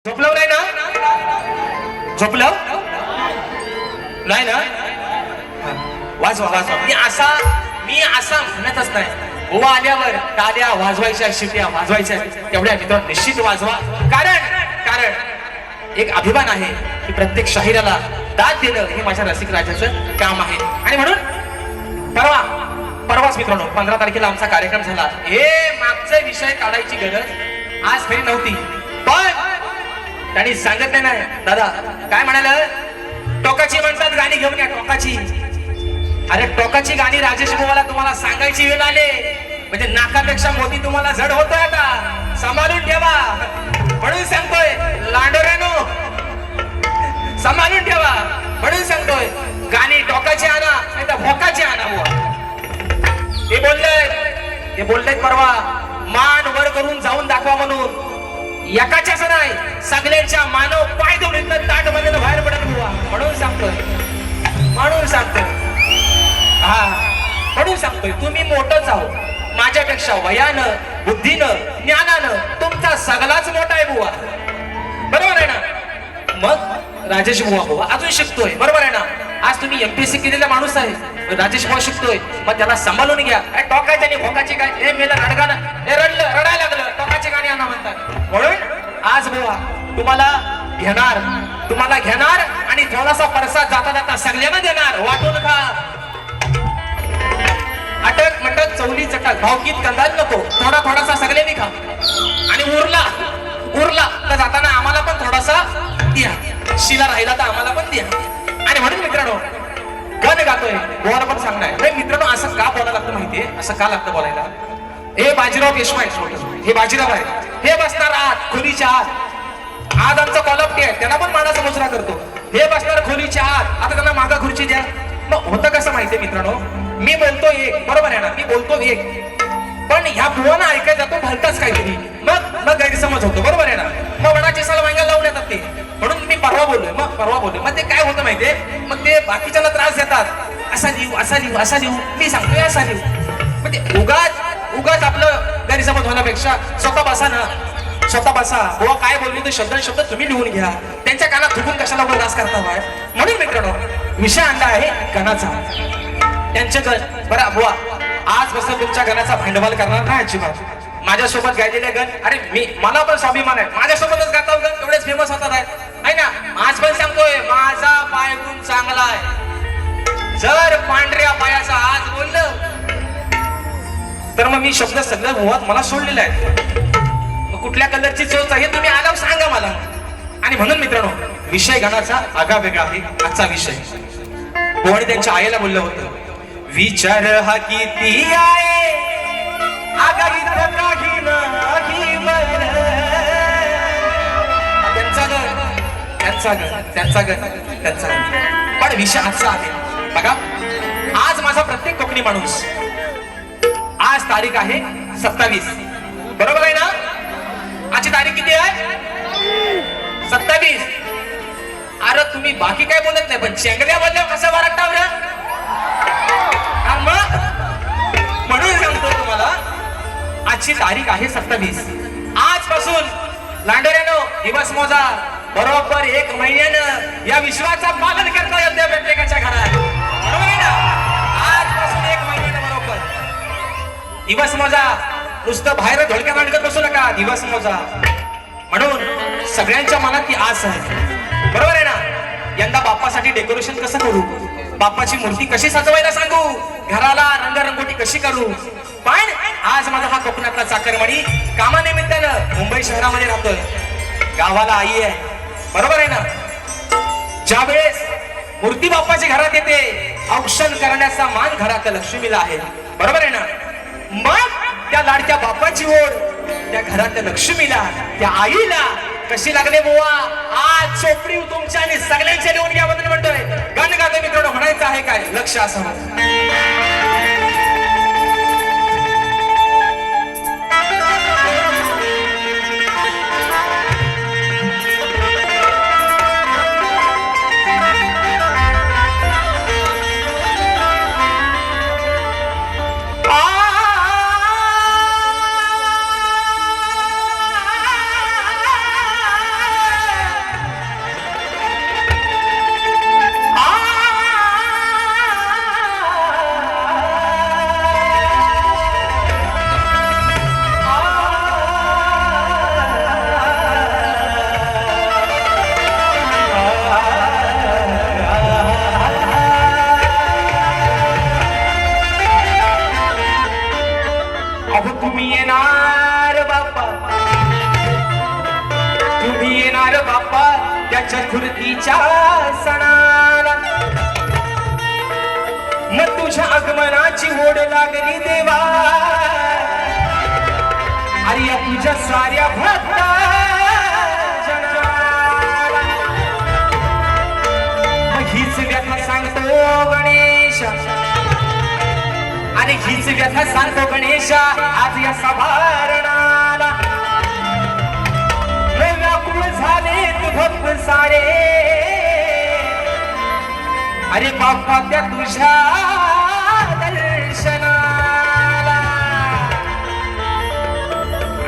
झोपलं नाही ना? झोपलं नाही ना? वाजवा वाजवा. मी असा म्हणतच नाही. ओवा आल्यावर टाळ्या वाजवायच्या, शिट्या वाजवायच्या, तेवढ्या मित्रांनो निश्चित वाजवा. कारण एक अभिमान आहे की प्रत्येक शाहिराला दाद देणं हे माझ्या रसिक राजाचं काम आहे. आणि म्हणून परवाच मित्रांनो 15 तारखेला आमचा कार्यक्रम झाला. हे मागचा विषय काढायची गरज आज खरी नव्हती, पण त्यांनी सांगितलं नाही. दादा काय म्हणाल? टोकाची म्हणतात गाणी घेऊन या. टोकाची, अरे टोकाची गाणी राजेश भाऊला तुम्हाला सांगायची वेळ आले म्हणजे नाकापेक्षा मोती तुम्हाला जड होतोय. आता सांभाळून ठेवा म्हणून सांगतोय. लांडोऱ्यानो सांभाळून ठेवा म्हणून सांगतोय. गाणी टोकाची आणा नाही तर भोकाची आणा. ते बोलले परवा मान वर करून जाऊन दाखवा म्हणून. एकाच्याच नाही, सगळ्यांच्या मानव पाय देऊन इथं ताट मध्ये बाहेर पडत बुवा म्हणून सांगतोय. म्हणून सांगतोय तुम्ही मोठंच आहो माझ्यापेक्षा, वयानं, बुद्धीनं, ज्ञानानं तुमचा सगळाच मोठा आहे बुवा. बरोबर आहे ना? मग राजेश बुवा अजून शिकतोय. बरोबर आहे ना? आज तुम्ही एमपीएससी केलेला माणूस आहे, राजेश बुवा शिकतोय, मग त्याला सांभाळून घ्या. टोकायचं आणि भोकाची काय? हे मेला रडगाणं, हे रडायला लागलं, टोकाची गाणी आणा म्हणतात. म्हणून आज बुवा तुम्हाला घेणार आणि थोडासा परसाद जाता जाता सगळ्यांना देणार. वाटून खा. अटक मटक चवली चटक भावकीत कंदाज नको. थोडासा सगळ्यांनी खा. आणि उरला तर जाताना आम्हाला पण थोडासा द्या. शिला राहिला तर आम्हाला पण द्या. आणि म्हणून मित्रांनो गण गातोय. बोला पण सांगणार मित्रांनो असं का बोलायला लागतं माहितीये? असं का लागतं बोलायला? हे बाजीराव पेशवा आहे, हे बाजीराव आहे, हे बसणार आत खोलीच्या आत. आज आमचा कॉलप आहे, त्यांना पण मानाचा मुजरा करतो. हे बसणार खोलीच्या आत, आता त्यांना मागा खुर्ची द्या. मग होतं कसं माहितीये मित्रांनो? मी बोलतो एक, बरोबर आहे ना? मी बोलतो एक, पण ह्या बुवाना ऐकायला जातो भलताच काहीतरी. मग गैरसमज होतो. बरोबर आहे ना? मग वडाची साल वांग्या लावून येतात ते. म्हणून मी परवा बोललोय. मग ते काय होतं माहितीये? मग ते बाकीच्याला त्रास देतात. असा लिहू मी सांगतोय असा लिहू. मग ते उगाच आपलं गैरसमज होण्यापेक्षा स्वतः बसा. बुवा काय बोलली ते शब्द तुम्ही लिहून घ्या. त्यांच्या कानात थुकून कशाला त्रास करता व्हाय? म्हणून मित्रांनो विषय आणला आहे गणाचा. त्यांचे गण बरं बुवा आजपासून तुमच्या गणाचा भांडवल करणार नाही अजिबात. माझ्यासोबत गायलेले गण, अरे मला पण स्वाभिमान आहे, माझ्यासोबतच गाता गण एवढेच फेमस होतात आहे ना? आज पण सांगतोय माझा पाय गुण चांगला आहे. जर पांढऱ्या पायाचा आज बोललं तर मग मी शब्द सगळं मुळात मला सोडलेला आहे. कुठल्या कलरची चोच आहे तुम्ही आल्यावर सांगा मला. आणि म्हणून मित्रांनो विषय गाण्याचा आगा वेगळा आहे आजचा विषय. कोणी त्यांच्या आईला बोललं होतं, विचार हा किती आहे आगाईत काही नाही बर. त्यांचा गण पण विषय आजचा आहे बघा. आज माझा प्रत्येक कोकणी माणूस, आज तारीख आहे 27, बरोबर आहे ना? आजची तारीख किती आहे? 27. अरे तुम्ही बाकी काय बोलत नाही, पण चेंगड्या बदल्या कसं वाटतं रे? म्हणून सांगतो तुम्हाला आजची तारीख आहे 27. आजपासून लांडोऱ्यानो दिवस मोजा. बरोबर 1 महिन्यानं या विश्वाचा पालन करता येते प्रत्येकाच्या घरात. बरोबर आहे ना? आजपासून 1 महिन्यानं बरोबर दिवस मोजा. नुसतं बाहेर ढोलक्या मांडत बसू नका, दिवस मोजा. म्हणून सगळ्यांच्या मनात ती आस आहे. बरोबर आहे ना? यंदा बाप्पासाठी डेकोरेशन कसं करू, बाप्पाची मूर्ती कशी सजवायला सांगू, घराला रंगरंगोटी कशी करू. पण आज माझा हा कोकणातला चाकरमानी कामानिमित्तानं मुंबई शहरामध्ये राहतोय. गावाला आई आहे. बरोबर आहे ना? ज्या वेळेस मूर्ती बाप्पाची घरात येते, औक्षण करण्याचा मान घरात लक्ष्मीला आहे. बरोबर आहे ना? मग त्या लाडक्या बाप्पाची ओढ त्या घरात लक्ष्मीला, त्या आईला कशी लागले बुवा. आज चोपडी तुमच्या आणि सगळ्यांच्या लिहून घ्याबद्दल म्हणतोय. गाणं गाते मित्रांनो, म्हणायचं आहे काय? लक्ष असावं. येणार बाप्पा त्या चतुर्थीच्या सणाला. मग तुझ्या आगमनाची ओढ लागली देवा, अरे या तुझ्या साऱ्या भक्ता जनाला. मग हीच व्यथा सांगतो गणेश, अरे हीच व्यथा सांगतो गणेशा आज या सभारणाला. व्याकुळ झाले तू भक्त सारे, अरे बाप्पा त्या तुझ्या दर्शनाला.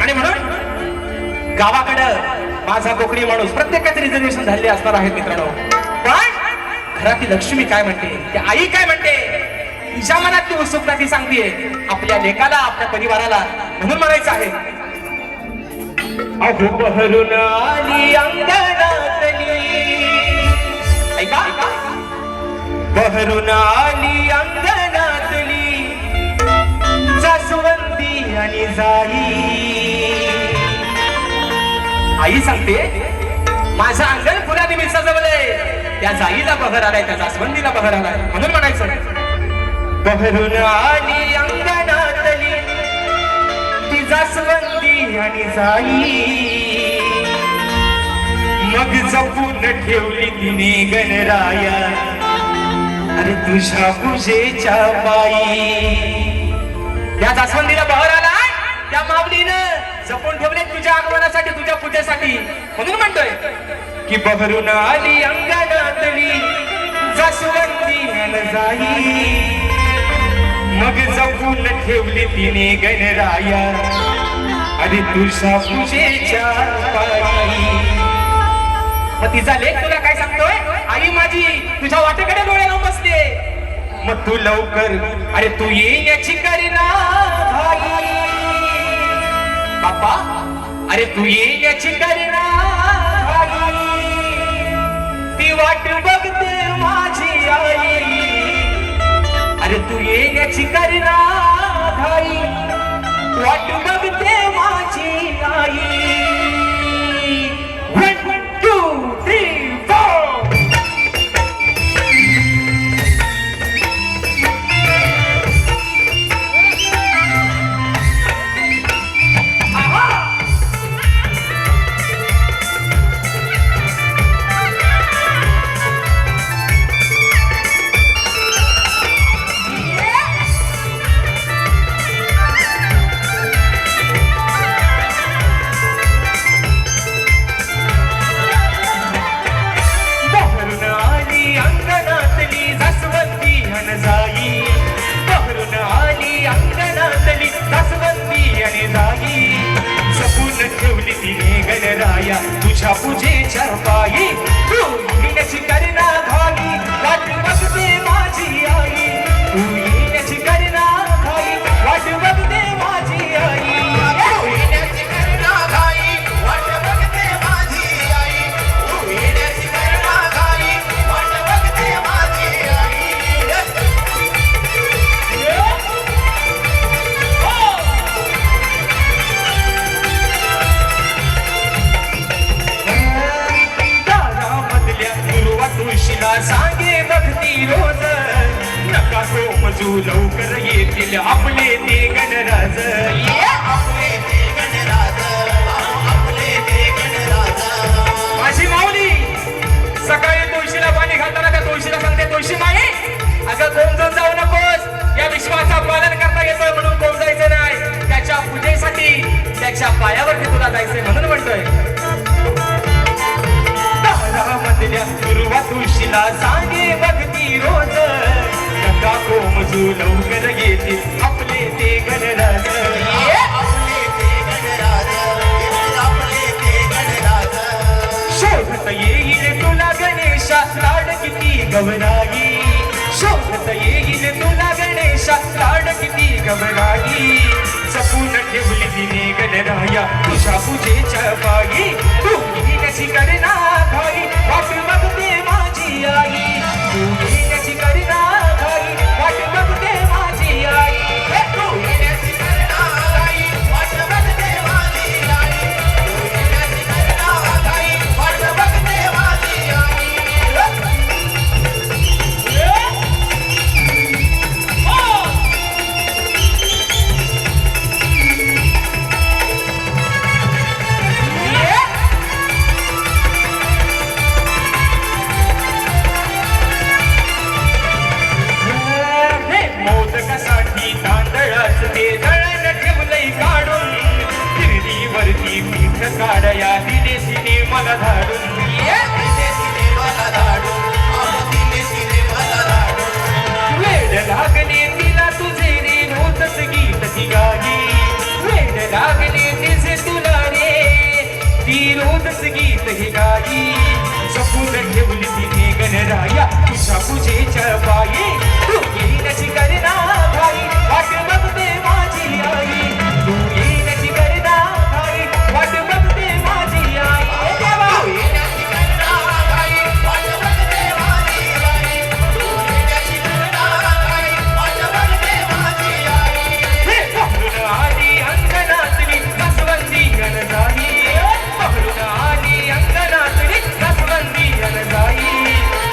आणि म्हणून गावाकडं माझा कोकणी माणूस प्रत्येकाचे रिझर्वेशन झाले असणार आहे मित्रांनो. पण घरातील लक्ष्मी काय म्हणते, ती आई काय म्हणते, तिच्या मनातली उत्सुकता ती सांगतेय आपल्या लेकाला, आपल्या परिवाराला. म्हणून म्हणायचं आहे, अहो बहरून आली अंगणातली, ऐका बहरून आली अंगणातली जास्वंदी आणि जाई. आई सांगते माझं अंगण फुलाने मी सजवलंय, त्या जाईला बहर आलाय, त्या जास्वंदीला बहर आलाय. म्हणून म्हणायचं बहरून आली अंगणातली ती जास्वंदी आणि जाई. मग जपून ठेवली तिने गणराया, अरे तुझ्या पूजेच्या पायी. त्या जास्वंदीला बहर आलाय, त्या माऊलीनं जपून ठेवले तुझ्या आगमनासाठी, तुझ्या पूजेसाठी. म्हणून म्हणतोय की बहरून आली अंगणातली जास्वंदी आणि जाई. मग जपून ठेवली तिने गणराया, अरे तुझ्या पूजेच्या पायी. मग तिचा लेख तुला काय सांगतोय, आई माझी तुझ्या वाटेकडे डोळे लावून बसते. मग तू लवकर, अरे तू येण्याची करीना घाई. बाप्पा अरे तू येण्याची करीना घाई. ती वाट बघते माझी आई, अरे तू येण्याची करीना घाई. वाट बघते माझी आई. 1 2 3 4. तुझ्या पूजेच्या पायी तू येण्याची करीना घाई. वाट बघते माझी आई, तू येण्याची करीना घाई. वाट बघते माझी आई, तू येण्याची करीना घाई. वाट बघते माझी आई, तू येण्याची करीना घाई. वाट बघते माझी आई. तुळशीला सांगे भक्ती रोज, नका सोमजू लवकर येतील आपले ते गणराज. आपले ते गणराज, आपले ते गणराज. माझी माऊली सकाळी तुळशीला पाणी घालताना त्या तुळशीला सांगते, तुळशी माई अगं कोण जाऊ नकोस, या विश्वाचा पालन करता येतोय म्हणून कोण जायचं नाही. त्याच्या पूजेसाठी त्याच्या पायावरती तुला जायचंय. म्हणून म्हणतोय मधल्या दुर्वा तुळशीला सांगे भक्ती रोज, नका कोमजू लवकर येतील आपले ते गणराज. आपले ते गणराज, आपले ते गणराज. शोधत येईल तुला गणेशा लाड किती गवराई. शोधत येईल तुला गणेशा लाड किती गवराई. जपून ठेवली तिने गणराया तुझ्या पूजेच्या पायी. तू येण्याची करीना घाई. वाट बघते माझी आई, तू येण्याची करीना घाई. वाट बघते माझी आई, तू येण्याची करीना घाई. वाट बघते माझी आई, तू येण्याची करीना घाई. गणराया तुझ्या पूजेच्या पायी तू येण्याची करना घाई वाट बघते माझी आई तू येण्याची करना घाई वाट बघते माझी आई देवा तू येण्याची करना घाई वाट बघते माझी आई तू येण्याची करना घाई वाट बघते माझी आई हे पकडून आली अंगणातली कसवंदी गणराई पकडून आली अंगणातली कसवंदी गणराई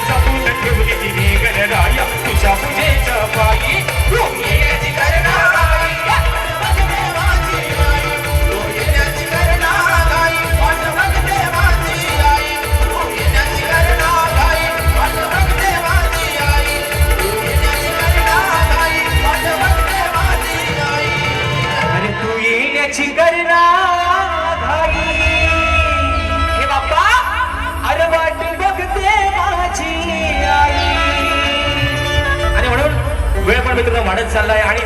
जपून ठेवली तिने गणराया तुझ्या पूजेच्या पायी तू येण्याची करना घाई वाट बघते माझी आई तू येण्याची करना घाई वाट बघते माझी आई तू येण्याची करना घाई वाट बघते माझी आई तू येण्याची करना घाई वाट बघते माझी आई अरे तू येण्याची करना घाई हे बाप्पा अरे वाट बघते माझी आई आणि म्हणून वेळ पण मित्रांनो वाढत चाललाय आणि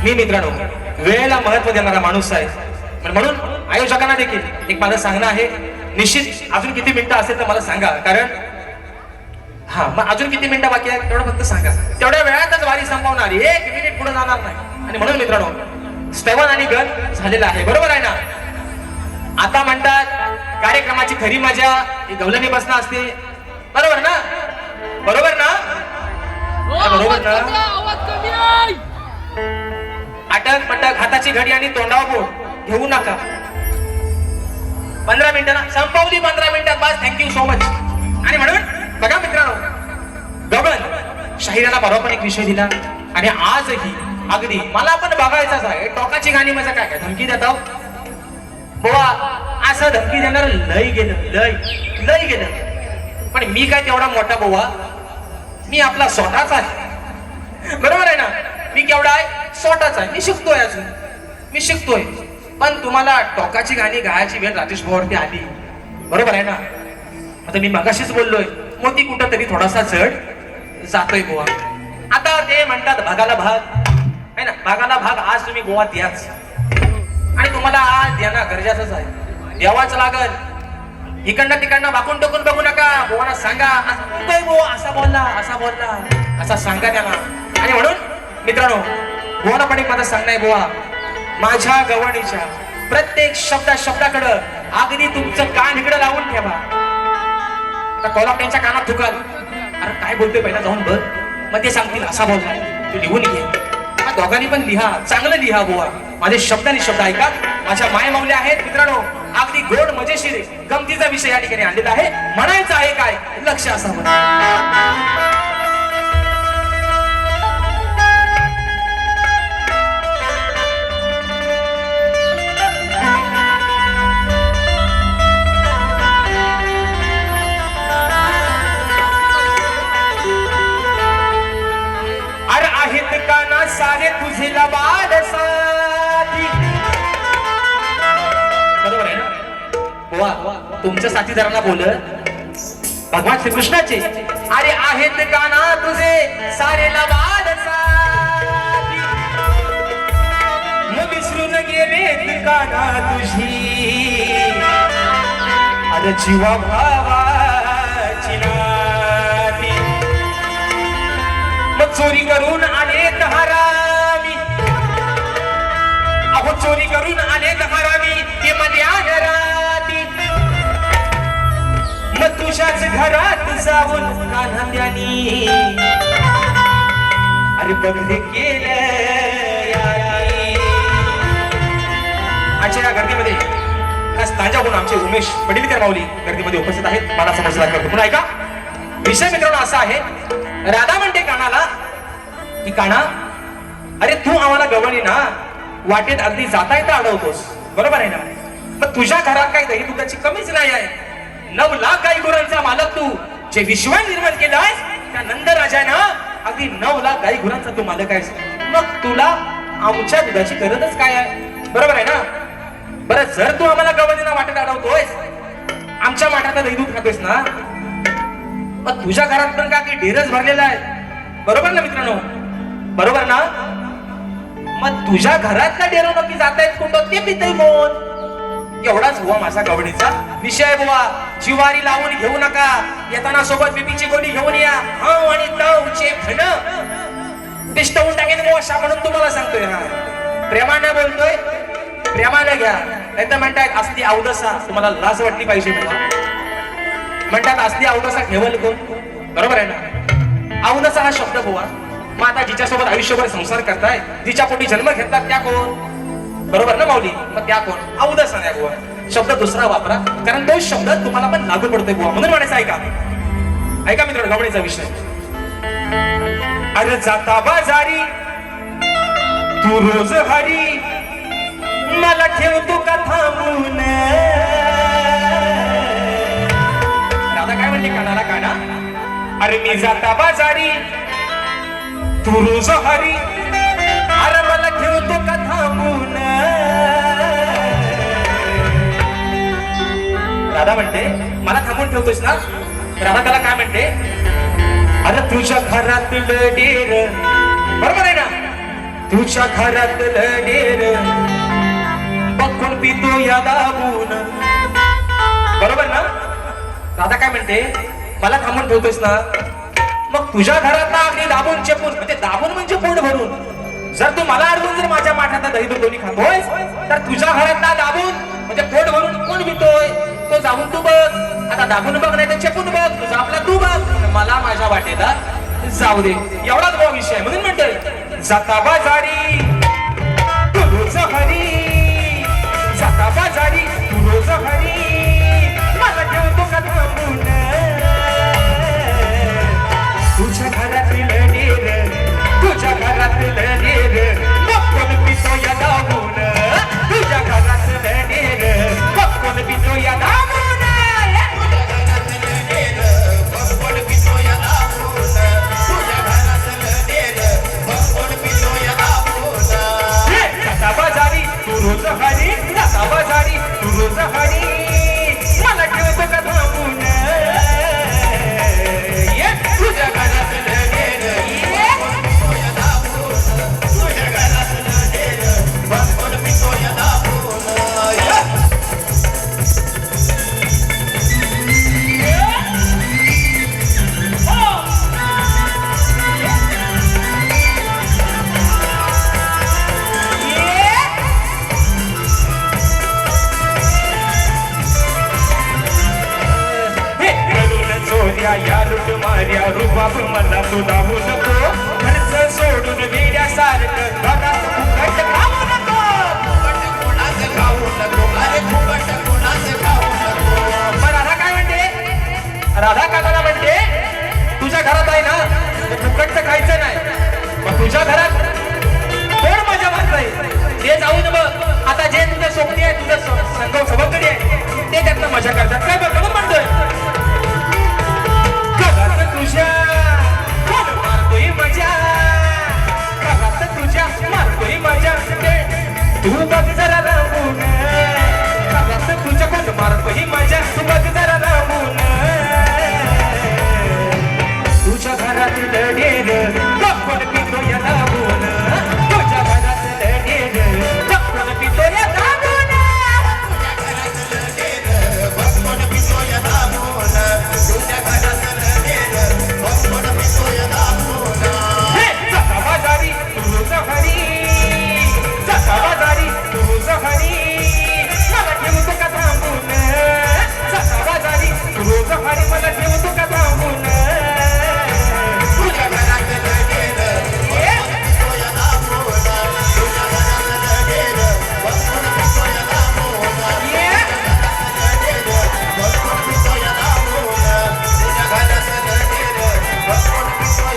मी मित्रांनो वेळेला महत्व देणारा माणूस आहे म्हणून आयोजकांना देखील एक माझं सांगणं आहे निश्चित अजून किती मिनिटं असेल तर मला सांगा कारण हा मग अजून किती मिनिटं बाकी आहेत तेवढं फक्त सांगा तेवढ्या वेळातच वारी संपवणार 1 मिनिट पुढे जाणार नाही आणि म्हणून मित्रांनो स्तवन आणि गण झालेला आहे बरोबर आहे ना आता म्हणतात कार्यक्रमाची खरी मजा ही गवलनी बसणं असते बरोबर ना बरोबर ना बरोबर ना अटक मटक हाताची घडी आणि तोंडावर बोट घेऊ नका 15 मिनिटांना संपवली 15 मिनिटात बस थँक्यू सो मच आणि म्हणून बघा मित्रांनो गगन शाहिराला बरोबर पण एक विषय दिला आणि आजही अगदी मला पण बघायचाच आहे टोकाची गाणी माझा काय काय धमकी देता बोवा असं धमकी देणार लय गेलं पण मी काय तेवढा मोठा बोवा मी आपला स्वतःच आहे बरोबर आहे ना मी केवढा आहे स्वतःच आहे मी शिकतोय अजून मी शिकतोय पण तुम्हाला टोकाची गाणी गायची वेळ राजेश भाऊवरती आली बरोबर आहे ना आता मी मगाशीच बोललोय मोती कुठं तरी थोडासा चढ जातोय गोवा आता ते म्हणतात भागाला भाग आहे ना भागाला भाग आज तुम्ही गोवा द्याच आणि तुम्हाला आज देणं गरजेचंच आहे द्यावाच लागल इकडनं तिकडनं वाकून टोकून बघू नका गोवाला सांगा असा बोलला असा सांगा त्यांना आणि म्हणून मित्रांनो गोवाला पण एक माझं सांगणं आहे गोवा माझ्या गवणीच्या प्रत्येक शब्दाकडं अगदी तुमचं कान इकडे लावून ठेवा आता कोल्हापूर त्यांच्या कानात थुकाल अरे काय बोलतोय पहिला जाऊन बघ मग ते सांगतील असा बोलला तू लिहून घे दोघांनी पण लिहा चांगलं लिहा बुवा माझे शब्दांनी शब्द ऐका माझ्या माय माऊली आहेत मित्रांनो अगदी गोड मजेशीर गमतीचा विषय या ठिकाणी आणलेला आहे म्हणायचं आहे काय लक्ष असावं सारे तुझे लबाड साथी बरोबर आहे ना वा तुमच्या साथीदारांना बोलत भगवान श्रीकृष्णाचे अरे आहेत का ना तुझे सारे लबाड साथी मग विसरून गेले का ना तुझी अरे जीवा भावाची नाती मग चोरी करून आले हरामी अहो चोरी करून आले हरामी ते मध्ये राती मग तुझ्याच घरात जाऊन कान्हात्यानी अरे बघले केलं आजच्या गर्दीमध्ये खास तांजाहून आमचे उमेश पडिलकर माऊली गर्दीमध्ये उपस्थित आहेत मला समजला करतो पुन्हा ऐका विषय मित्रांनो असा आहे राधा म्हणते कानाला की काना अरे तू आम्हाला गवणी ना वाटेत अगदी जाता येता अडवतोस बरोबर आहे ना मग तुझ्या घरात काही दही दुधाची कमीच नाही आहे 9 लाख गाई गुरांचा मालक तू जे विश्व निर्माण केलं आहेस त्या नंद राजानं अगदी 9 लाख गाई गुरांचा तू मालक आहेस मग तुला आमच्या दुधाची गरजच काय आहे बरोबर आहे ना बरं जर तू आम्हाला गवणीना वाटेत अडवतोयस आमच्या माठात दही दूध खातोयस ना मग तुझ्या घरात पण का काही ढेरच भरलेला आहे बरोबर ना मित्रांनो बरोबर ना मग तुझ्या घरात का डेरो नक्की जातायत कुठं ते पितय कोण एवढाच हुआ माझा गवणीचा विषय बुवा जिवारी लावून घेऊ नका. येताना सोबत बीपीची गोळी घेऊन या. हाव आणि तावचे घन पिष्टवून टाकेन बुवा म्हणून तुम्हाला सांगतोय. हा प्रेमाने बोलतोय, प्रेमाने घ्या. नाही तर म्हणतात असली अवदसा. तुम्हाला लाज वाटली पाहिजे बुवा. म्हणतात असली अवदसा ठेवल कोण? बरोबर आहे ना? अवदसा हा शब्द बुवा. मग आता जिच्यासोबत आयुष्यभर संसार करताय, जिच्या पोटी जन्म घेतला त्या कोण? बरोबर ना माऊली? मग त्या कोण? अवदसा नाही बुवा. शब्द दुसरा वापरा, कारण तो शब्द तुम्हाला पण लागू पडतोय बुवा. म्हणून म्हणायचं ऐका मित्रांनो, गमणीचा विषय. अरे जाता बाजारी तू रोज हरी, मला ठेवतो का थांबून. राधा काय म्हणते कानाला काना? अरे मी जाता बाजारी तू रोज हरी, अरे मला ठेवतो का थांबून. राधा म्हणते मला थांबून ठेवतोस ना? राधा त्याला काय म्हणते? अरे तुझ्या घरातलं डेर, बरोबर आहे ना? तुझ्या घरातलं डेर बघून पितो या दाबून. बरोबर ना? राधा काय म्हणते? मला थांबून ठेवतोस ना? मग तुझ्या घरातला अगदी दाबून चेपून, म्हणजे दाबून म्हणजे पोट भरून. जर तू मला अडवून जर माझ्या माठातला दही दोन्ही खातोय, तर तुझ्या घरातला दाबून म्हणजे पोट भरून कोण पितोय तो जाऊन तू बघ. आता दाबून बघ नाही तर चेपून बघ. तुझा आपला तू बघ, मला माझ्या वाटेला जाऊ दे. एवढाच भाव विषय. म्हणून म्हणतोय जाता बाजारी तू रोज हरी, जाता बाजारी तू रोज हरी, मला ठेवतो का थांबून. तुझ्या घरातील डेर, तुझ्या घरातील डेर कोण पितो या दाबून. तुझ्या घरातील डेर कोण पितो या दाबून. बाजारी तू रोज हरी, बाजारी तू रोज हरी, मला ठेवतो का थांबून. तुझ्या घरातलं डेर, तुझ्या घरातलं डेर कोण पितो या दाबून. या लुट मार्या रुबाब मला तू दाबू नको. खर्च सोडून वेड्या सारखं घरात फुकट खाऊ नको. कोणाचं खाऊ नको, अरे फुकट कोणाचं खाऊ नको. पण राधा काय म्हणते? राधा काकाला म्हणते तुझ्या घरात आहे ना फुकट तर खायचं नाही. मग तुझ्या घरात कोण मजा मारतंय ते जाऊन बघ. आता जे तुझ्या सोबती आहे, तुझ्या सभोगडी आहे, ते त्यातनं मजा करतात काय बघ. म्हणून म्हणतोय तुझ्या कोण मारतोय मजा, घरात तुझ्या मारतोय मजा. तू बघ जरा राहून, घरात तुझ्या कोण मारतोय मजा. तू बघ जरा राहून. तुझ्या घरातलं डेर कोण पितो या दाबून. तुझ्या घरातलं डेर कोण पितो या दाबून. तुझ्या घरातलं डेर कोण पितो या दाबून. तुझ्या घरातलं बाजारी तू रोज हरी, जाता बाजारी तू रोज हरी, मला ठेवतो का थांबून. जाता बाजारी तू रोज हरी, मला ठेवतो का थांबून. तुझ्या घरातलं डेर पितो या दाबून. तुझ्या घरातलं डेर पितो या दाबून. पितो या दाबून. तुझ्या घरातलं डेर पितो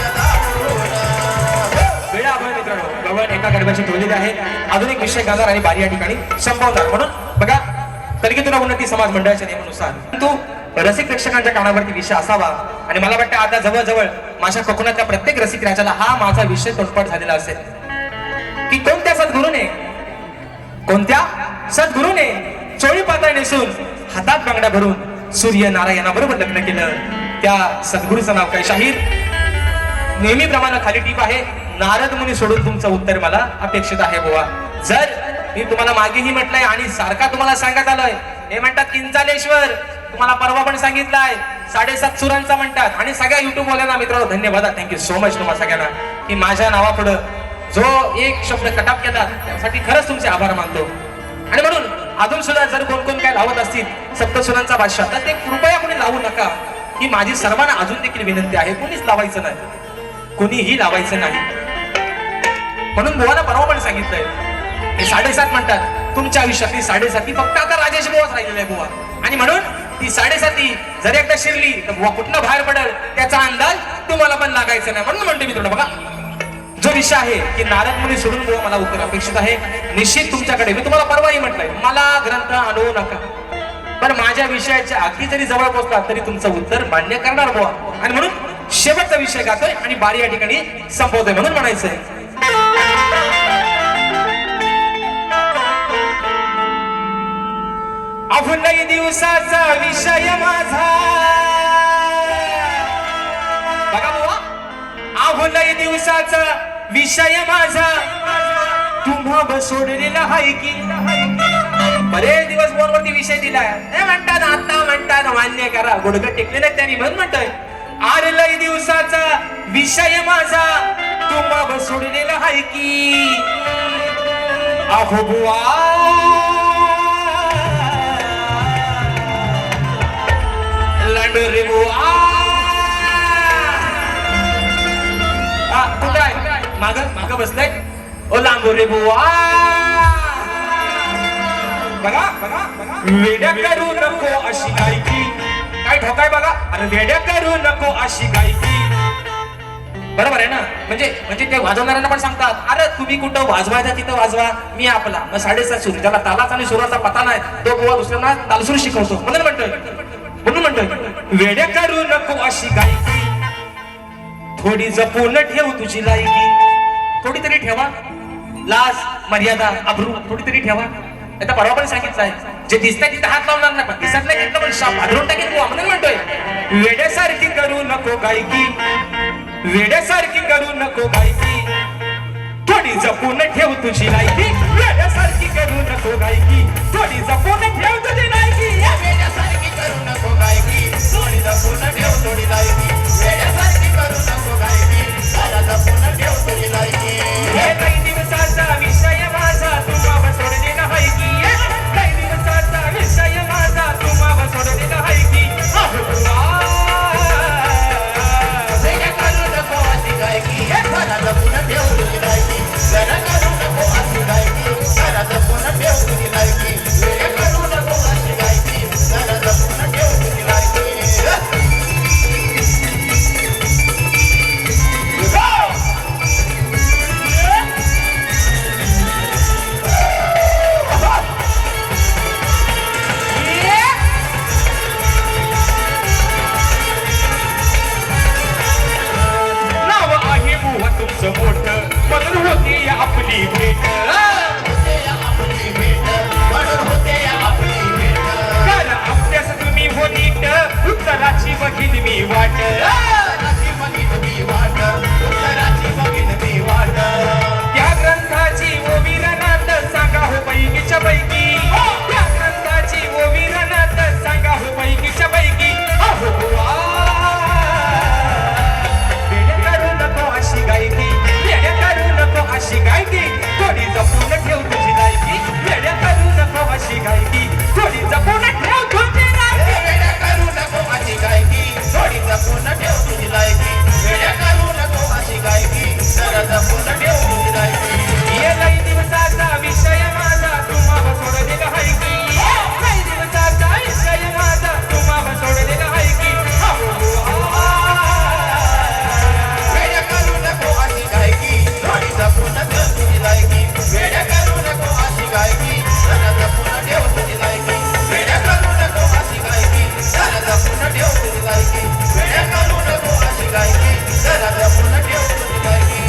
या दाबून. वेळा आपण मित्रांनो भगवान एका गडब्याची ठेवलेली आहे. आधुनिक विषय गाणार आणि बारी या ठिकाणी संपवणार. म्हणून बघा कलिकेतून उन्नती समाज मंडळाच्या नियमानुसार तू रसिक प्रेक्षकांच्या कानावरती विषय असावा. आणि मला वाटतं आता जवळजवळ माझ्या कोकणातल्या प्रत्येक रसिक राजाला हा माझा विषय तोंडपाठ झालेला असेल की कोणत्या सद्गुरूने चोळी पातळ नेसून हातात बांगड्या भरून सूर्य नारायणाबरोबर लग्न केलं. त्या सद्गुरूचं नाव काय? शाहीर नेहमीप्रमाणे खाली टीप आहे. नारद मुनी सोडून तुमचं उत्तर मला अपेक्षित आहे बुवा. जर मी तुम्हाला मागेही म्हटलंय आणि सारखा तुम्हाला सांगत आलोय हे म्हणतात किंचालेश्वर, तुम्हाला परवा पण सांगितलंय 7.5 सुरांचा म्हणतात. आणि सगळ्या युट्यूब वाल्यांना मित्रांनो धन्यवाद, थँक्यू सो मच तुम्हाला सगळ्यांना की माझ्या नावापुढं जो एक शब्द कटाप केला त्यासाठी खरंच तुमचे आभार मानतो. आणि म्हणून अजून सुद्धा जर कोण कोण काय लावत असतील सप्तसुरांचा भाषा तर ते कृपया कोणी लावू नका, ही माझी सर्वांना अजून देखील विनंती आहे. कोणीच लावायचं नाही, कोणीही लावायचं नाही. म्हणून बुवाला परवा पण सांगितलंय हे 7.5 म्हणतात तुमच्या आयुष्यातली 7.5 फक्त आता राजेश बुवाच राहिलेला आहे बुवा. आणि म्हणून ती 7.5 जर एकदा शिरली तर बुवा कुठनं बाहेर पडेल त्याचा अंदाज तुम्हाला पण लागायचा नाही. म्हणून म्हणते मित्रांनो बघा, जो विषय आहे की नारद मुनी सोडून बुवा मला उत्तर अपेक्षित आहे. निश्चित तुमच्याकडे मी तुम्हाला परवाही म्हटलंय मला ग्रंथ आणू नका, पण माझ्या विषयाच्या अगदी जरी जवळ पोहोचला तरी तुमचं उत्तर मान्य करणार बुवा. आणि म्हणून शेवटचा विषय गातोय आणि बारी या ठिकाणी संपवतोय. म्हणून म्हणायचंय अभुलई दिवसाचा विषय माझा, बघा बुवा, अभुलई दिवसाचा विषय माझा तुम्हा सोडलेला हाय की. बरेच दिवस बोलवरती विषय दिलाय, हे म्हणतात आता म्हणतात मान्य करा, गुडघे टेकले नाही त्यांनी. म्हणून म्हणतोय आरलई दिवसाचा विषय माझा तुम्हा सोडलेला हाय की. अहो बुवा लांडोरे बुवा, कुठं आहे माग माग बसलाय ओ लांडोरे बुवा. बघा बघा वेड्या करू नको अशी गायकी, काय ठोकाय बघा. अरे वेड्या करू नको अशी गायकी, बरोबर आहे ना. म्हणजे ते वाजवणाऱ्यांना पण सांगतात अरे तुम्ही कुठं वाजवायचा तिथं वाजवा, मी आपला मग 7.5 सूर ज्याला तालाचा आणि सुराचा पता नाही तो बुवा दुसऱ्यांना तालसूर शिकवतो. म्हणून म्हणतोय वेड्या करू नको अशी गायकी, थोडी जपून ठेव तुझी लायकी. थोडी तरी ठेवा लाज मर्यादा अब्रू, थोडी तरी ठेवा. आता परवा पण सांगितलंय जे दिसतंय तिथे हात लावणार नाही, पण दिसत नाही घेतलं पण शाप आढळून टाकेल बुवा. म्हणून म्हणतोय वेड्यासारखी करू नको गायकी, वेड्यासारखी करू नको गायकी, थोडी जपून ठेव तुझी लायकी. वेड्यासारखी करू नको गायकी, थोडी जपून ठेव तुझी लायकी. वेड्यासारखी करू नको गायकी, थोडी जपून ठेव तुझी लायकी. वेड्यासारखी करू नको गायकी, जरा जपून ठेव तुझी लायकी. हे काही दिवसाचा विषय माझा तुम्हा सोडलेला हाय की. काही दिवसाचा विषय माझा तुम्हा सोडलेला हाय की. वेड्या करू नको अशी गायकी, जरा जपून ठेव तुझी लायकी. वेड्या करू नको अशी गायकी, जरा जपून ठेव तुझी लायकी. वेड्या करू नको अशी गायकी, जरा जपून ठेव तुझी लायकी. नाव आहे बुवा तुमचं मोठं, म्हणून होते या आपली भेट. कर अभ्यास तुम्ही हो नीट, उत्तराची बघीन मी वाट. त्या ग्रंथाची ओ वीरनाथ सांगा हो पैकीच्या पैकी. त्या ग्रंथाची ओ वीरनाथ सांगा हो पैकीच्या पैकी. अहो बुवा वेड्या करू नको अशी गायकी, वेड्या करू नको अशी गायकी, थोडी जपून ठेव तुझी लायकी. वेड्या करू नको अशी गायकी, थोडी जपून ठेव तुझी लायकी. वेड्या करू नको अशी गायकी, थोडी जपून ठेव तुझी लायकी. वेड्या करू नको अशी गायकी, जरा जपून ठेव तुझी लायकी. ये लई दिवसाचा विषय माझा तुम्हा सोडलेला हाय की. लई दिवसाचा विषय माझा तुम्हा सोडलेला हाय की. वेड्या करू नको अशी गायकी, थोडी जपून ठेव तुझी लायकी. वेड्या करू नको अशी गायकी, जरा जपून ठेव तुझी लायकी. वेड्या करू नको अशी गायकी, जरा जपून ठेव तुझी लायकी. वेड्या करू नको अशी गायकी, जरा जपून ठेव तुझी लायकी.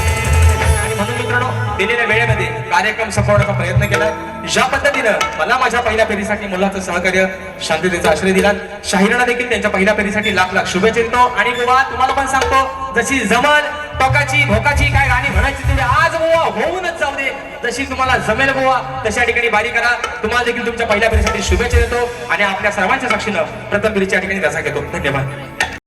आणि म्हणून मित्रांनो दिलेल्या वेळेमध्ये कार्यक्रम संपवण्याचा प्रयत्न केलाय. ज्या पद्धतीनं मला माझ्या पहिल्या फेरीसाठी मुलाचं सहकार्य शांततेचा आश्रय दिला, शाहिरांना देखील त्यांच्या पहिल्या फेरीसाठी लाख लाख शुभेच्छा देतो. आणि बुवा तुम्हाला पण सांगतो जशी जमल टोकाची भोकाची काय गाणी म्हणायची तेवढी आज बुवा होऊनच जाऊ दे. जशी तुम्हाला जमेल गोवा तशा ठिकाणी बारी करा. तुम्हाला देखील तुमच्या पहिल्या फेरीसाठी शुभेच्छा देतो आणि आपल्या सर्वांच्या साक्षीनं प्रथम फेरीच्या ठिकाणी रजा घेतो. धन्यवाद.